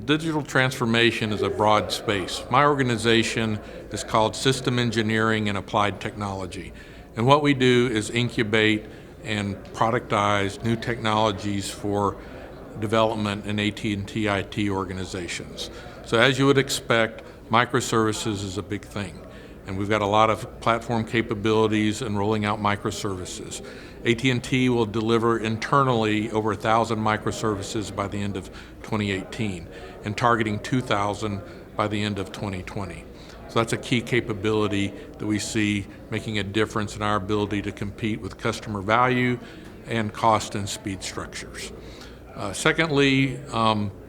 Digital transformation is a broad space. My organization is called System Engineering and Applied Technology. And what we do is incubate and productize new technologies for development in AT&T IT organizations. So as you would expect, microservices is a big thing. And we've got a lot of platform capabilities in rolling out microservices. AT&T will deliver internally over 1,000 microservices by the end of 2018 and targeting 2,000 by the end of 2020. So that's a key capability that we see making a difference in our ability to compete with customer value and cost and speed structures. Secondly,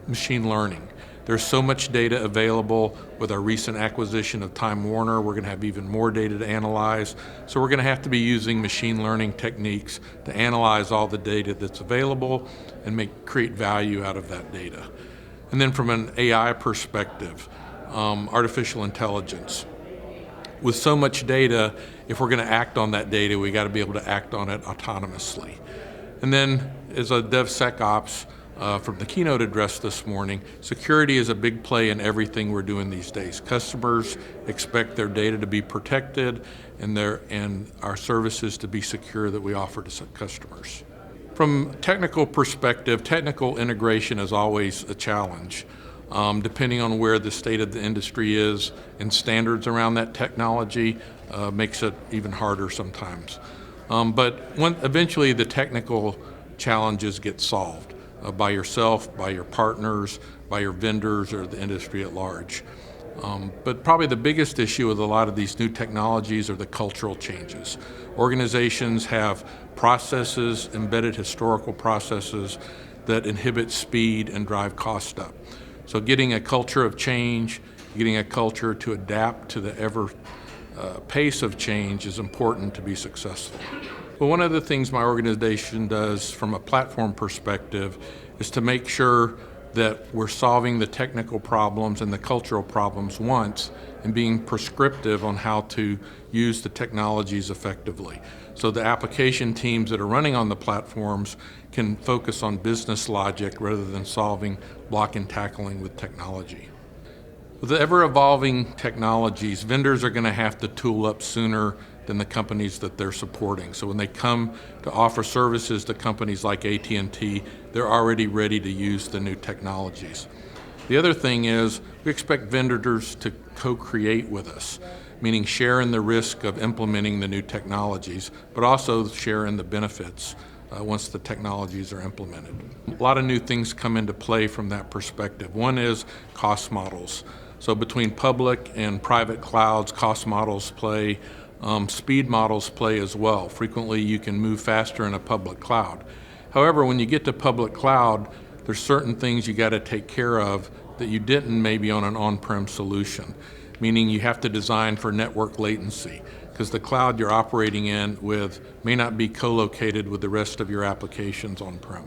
machine learning. There's so much data available with our recent acquisition of Time Warner. We're going to have even more data to analyze. So we're going to have to be using machine learning techniques to analyze all the data that's available and create value out of that data. And then from an AI perspective, artificial intelligence. With so much data, if we're going to act on that data, we got to be able to act on it autonomously. And then as a DevSecOps, from the keynote address this morning, security is a big play in everything we're doing these days. Customers expect their data to be protected and our services to be secure that we offer to customers. From a technical perspective, technical integration is always a challenge. Depending on where the state of the industry is and standards around that technology makes it even harder sometimes. But eventually the technical challenges get solved. By yourself, by your partners, by your vendors, or the industry at large. But probably the biggest issue with a lot of these new technologies are the cultural changes. Organizations have processes, embedded historical processes that inhibit speed and drive cost up. So getting a culture of change, getting a culture to adapt to the ever pace of change is important to be successful. Well, one of the things my organization does from a platform perspective is to make sure that we're solving the technical problems and the cultural problems once and being prescriptive on how to use the technologies effectively. So the application teams that are running on the platforms can focus on business logic rather than solving block and tackling with technology. With the ever-evolving technologies, vendors are going to have to tool up sooner than the companies that they're supporting. So when they come to offer services to companies like AT&T, they're already ready to use the new technologies. The other thing is we expect vendors to co-create with us, meaning share in the risk of implementing the new technologies, but also share in the benefits once the technologies are implemented. A lot of new things come into play from that perspective. One is cost models. So between public and private clouds, cost models play. Speed models play as well. Frequently you can move faster in a public cloud. However, when you get to public cloud, there's certain things you got to take care of that you didn't maybe on an on-prem solution, meaning you have to design for network latency because the cloud you're operating in with may not be co-located with the rest of your applications on-prem.